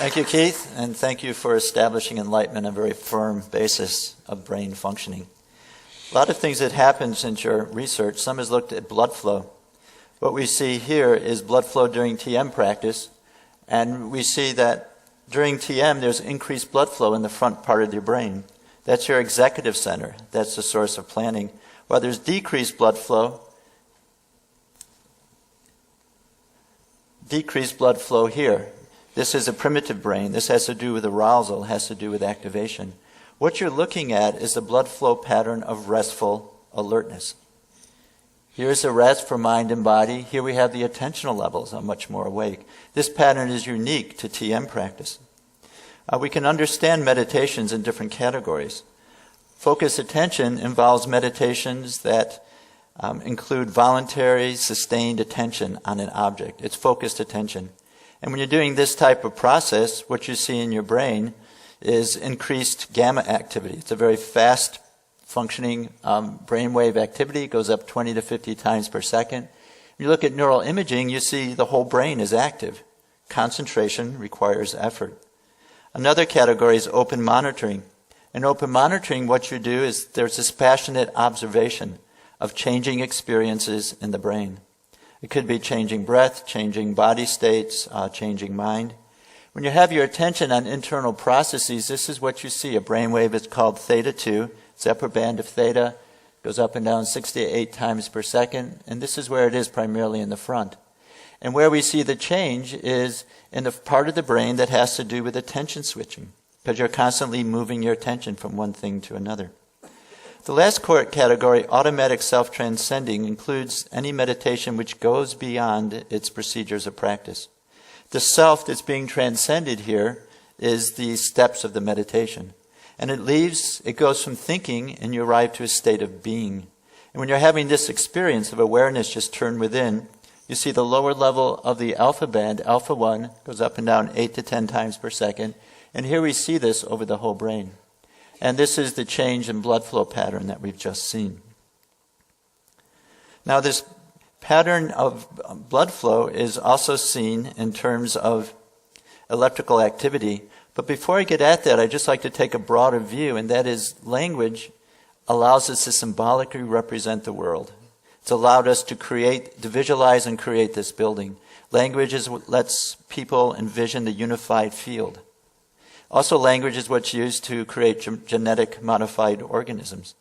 Thank you, Keith, and thank you for establishing enlightenment on a very firm basis of brain functioning. A lot of things that happened since your research. Some has looked at blood flow. What we see here is blood flow during TM practice, and we see that during TM there's increased blood flow in the front part of your brain. That's your executive center. That's the source of planning. While there's decreased blood flow here. This is a primitive brain. This has to do with arousal, has to do with activation. What you're looking at is the blood flow pattern of restful alertness. Here's the rest for mind and body. Here we have the attentional levels are much more awake. This pattern is unique to TM practice. We can understand meditations in different categories. Focused attention involves meditations that include voluntary, sustained attention on an object. It's focused attention. And when you're doing this type of process, what you see in your brain is increased gamma activity. It's a very fast functioning brainwave activity. It goes up 20 to 50 times per second. When you look at neural imaging, you see the whole brain is active. Concentration requires effort. Another category is open monitoring. In open monitoring, what you do is there's this passionate observation of changing experiences in the brain. It could be changing breath, changing body states, changing mind. When you have your attention on internal processes, this is what you see. A brainwave is called theta 2. It's the upper band of theta. Goes up and down 68 times per second. And this is where it is primarily in the front. And where we see the change is in the part of the brain that has to do with attention switching. Because you're constantly moving your attention from one thing to another. The last category, automatic self-transcending, includes any meditation which goes beyond its procedures of practice. The self that's being transcended here is the steps of the meditation. And it goes from thinking and you arrive to a state of being. And when you're having this experience of awareness just turn within, you see the lower level of the alpha band, alpha 1, goes up and down 8 to 10 times per second. And here we see this over the whole brain. And this is the change in blood flow pattern that we've just seen. Now this pattern of blood flow is also seen in terms of electrical activity. But before I get at that, I'd just like to take a broader view, and that is language allows us to symbolically represent the world. It's allowed us to visualize and create this building. Language is what lets people envision the unified field. Also, language is what's used to create genetic modified organisms.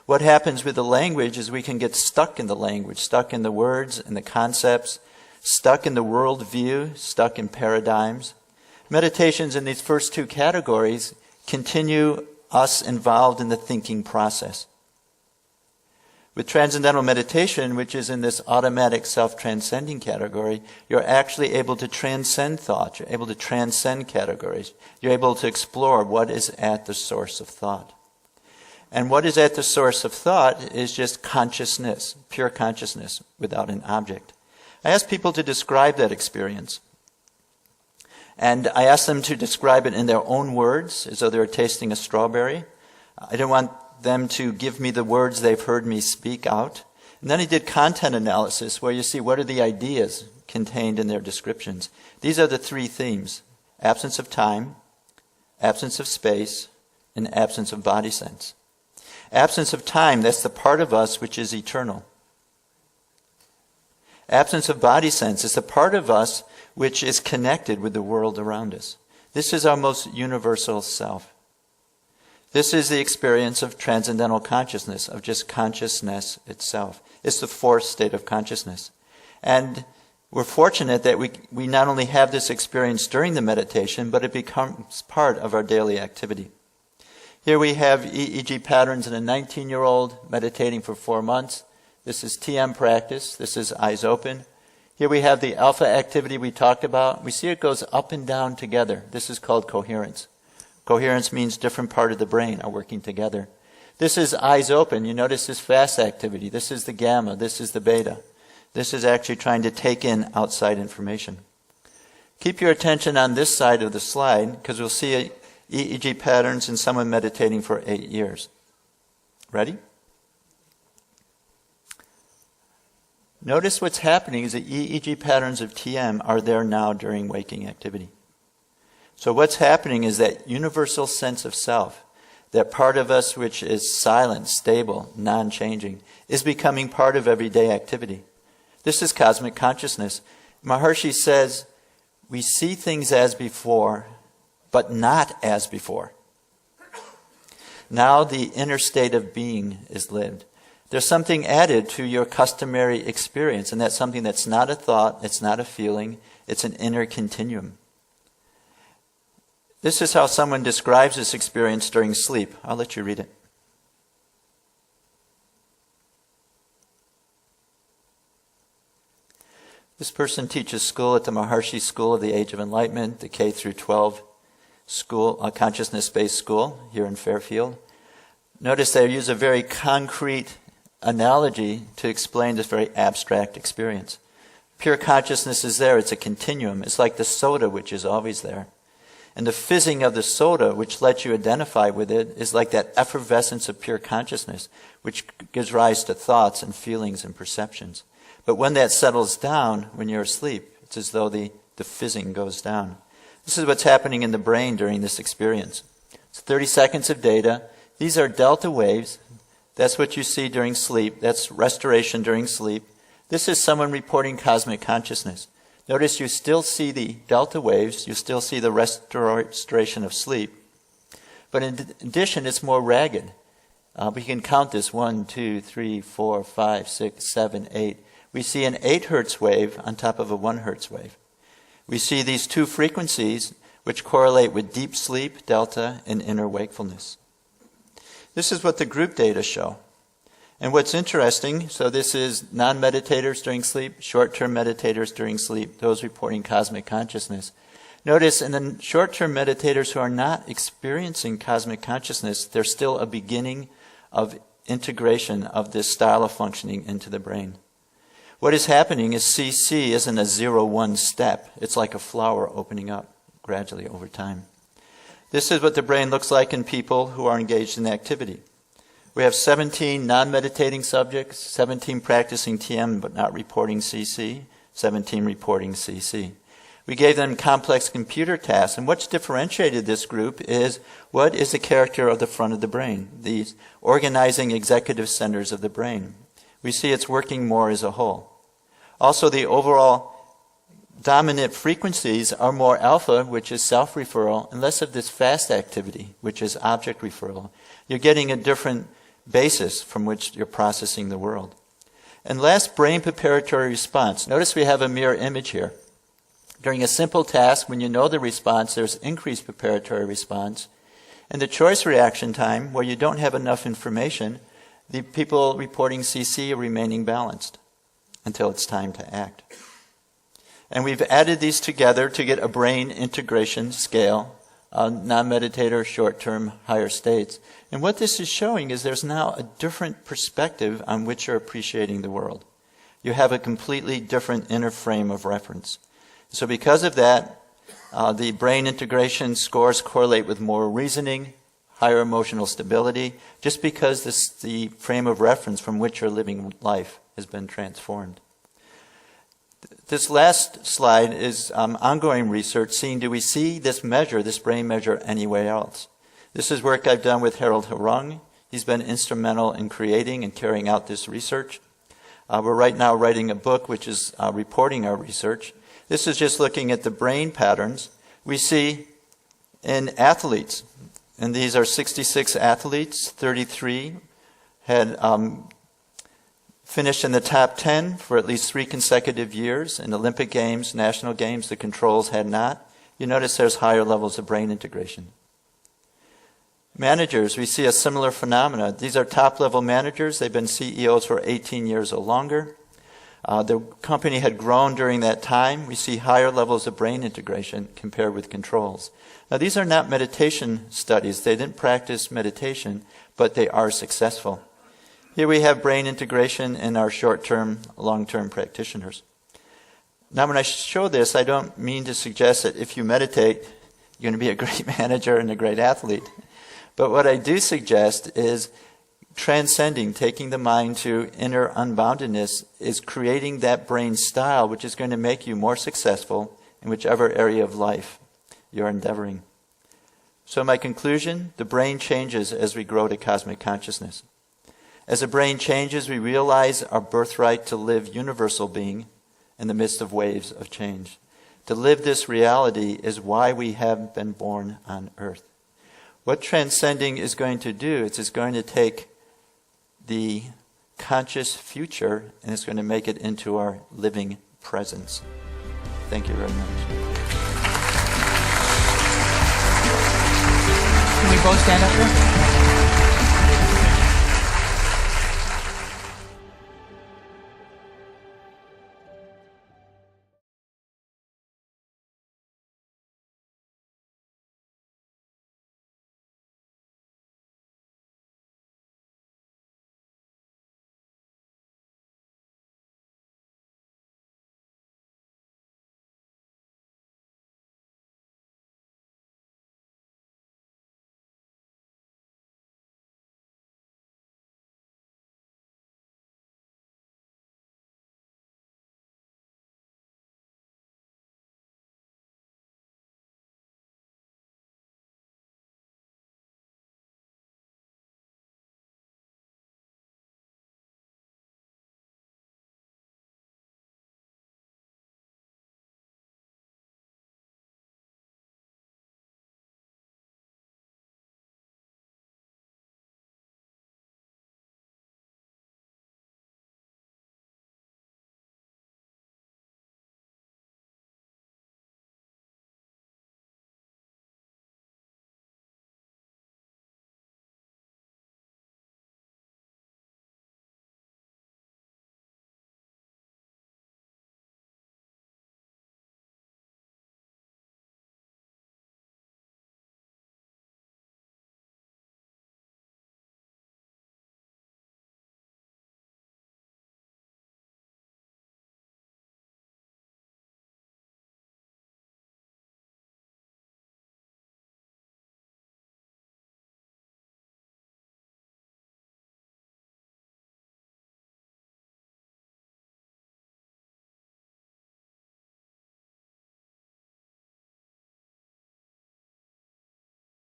What happens with the language is we can get stuck in the language, stuck in the words and the concepts, stuck in the worldview, stuck in paradigms. Meditations in these first two categories continue us involved in the thinking process. With transcendental meditation, which is in this automatic self-transcending category, you're actually able to transcend thought. You're able to transcend categories. You're able to explore what is at the source of thought. And what is at the source of thought is just consciousness, pure consciousness, without an object. I ask people to describe that experience. And I ask them to describe it in their own words, as though they were tasting a strawberry. I don't want them to give me the words they've heard me speak out. And then I did content analysis where you see what are the ideas contained in their descriptions. These are the three themes: absence of time, absence of space, and absence of body sense. Absence of time, that's the part of us which is eternal. Absence of body sense is the part of us which is connected with the world around us. This is our most universal self. This is the experience of transcendental consciousness, of just consciousness itself. It's the fourth state of consciousness. And we're fortunate that we not only have this experience during the meditation, but it becomes part of our daily activity. Here we have EEG patterns in a 19-year-old meditating for 4 months. This is TM practice. This is eyes open. Here we have the alpha activity we talked about. We see it goes up and down together. This is called coherence. Coherence means different part of the brain are working together. This is eyes open. You notice this fast activity. This is the gamma. This is the beta. This is actually trying to take in outside information. Keep your attention on this side of the slide because we'll see EEG patterns in someone meditating for 8 years. Ready? Notice what's happening is the EEG patterns of TM are there now during waking activity. So what's happening is that universal sense of self, that part of us which is silent, stable, non-changing, is becoming part of everyday activity. This is cosmic consciousness. Maharishi says, we see things as before, but not as before. Now the inner state of being is lived. There's something added to your customary experience, and that's something that's not a thought, it's not a feeling, it's an inner continuum. This is how someone describes this experience during sleep. I'll let you read it. This person teaches school at the Maharishi School of the Age of Enlightenment, the K through 12 school, a consciousness-based school here in Fairfield. Notice they use a very concrete analogy to explain this very abstract experience. Pure consciousness is there. It's a continuum. It's like the soda, which is always there. And the fizzing of the soda, which lets you identify with it, is like that effervescence of pure consciousness, which gives rise to thoughts and feelings and perceptions. But when that settles down, when you're asleep, it's as though the fizzing goes down. This is what's happening in the brain during this experience. It's 30 seconds of data. These are delta waves. That's what you see during sleep. That's restoration during sleep. This is someone reporting cosmic consciousness. Notice you still see the delta waves. You still see the restoration of sleep. But in addition, it's more ragged. We can count this 1, 2, 3, 4, 5, 6, 7, 8. We see an 8 hertz wave on top of a 1 hertz wave. We see these two frequencies which correlate with deep sleep, delta, and inner wakefulness. This is what the group data show. And what's interesting, so this is non-meditators during sleep, short-term meditators during sleep, those reporting cosmic consciousness. Notice in the short-term meditators who are not experiencing cosmic consciousness, there's still a beginning of integration of this style of functioning into the brain. What is happening is CC isn't a 0-1 step. It's like a flower opening up gradually over time. This is what the brain looks like in people who are engaged in activity. We have 17 non-meditating subjects, 17 practicing TM but not reporting CC, 17 reporting CC. We gave them complex computer tasks, and what's differentiated this group is what is the character of the front of the brain, these organizing executive centers of the brain. We see it's working more as a whole. Also, the overall dominant frequencies are more alpha, which is self-referral, and less of this fast activity, which is object referral. You're getting a different basis from which you're processing the world. And last, brain preparatory response. Notice we have a mirror image here. During a simple task, when you know the response, there's increased preparatory response. And the choice reaction time, where you don't have enough information, the people reporting CC are remaining balanced until it's time to act. And we've added these together to get a brain integration scale, non-meditator, short-term, higher states. And what this is showing is there's now a different perspective on which you're appreciating the world. You have a completely different inner frame of reference. So because of that, the brain integration scores correlate with more reasoning, higher emotional stability, just because the frame of reference from which you're living life has been transformed. This last slide is ongoing research, seeing do we see this measure, this brain measure, anywhere else. This is work I've done with Harold Harung. He's been instrumental in creating and carrying out this research. We're right now writing a book which is reporting our research. This is just looking at the brain patterns we see in athletes. And these are 66 athletes, 33 had finished in the top 10 for at least 3 consecutive years. In Olympic Games, National Games, the controls had not. You notice there's higher levels of brain integration. Managers, we see a similar phenomena. These are top-level managers. They've been CEOs for 18 years or longer. The company had grown during that time. We see higher levels of brain integration compared with controls. Now, these are not meditation studies. They didn't practice meditation, but they are successful. Here we have brain integration in our short-term, long-term practitioners. Now, when I show this, I don't mean to suggest that if you meditate, you're going to be a great manager and a great athlete. But what I do suggest is transcending, taking the mind to inner unboundedness, is creating that brain style which is going to make you more successful in whichever area of life you're endeavoring. So my conclusion, the brain changes as we grow to cosmic consciousness. As the brain changes, we realize our birthright to live universal being in the midst of waves of change. To live this reality is why we have been born on earth. What transcending is going to do, it's going to take the conscious future and it's going to make it into our living presence. Thank you very much. Can we both stand up here?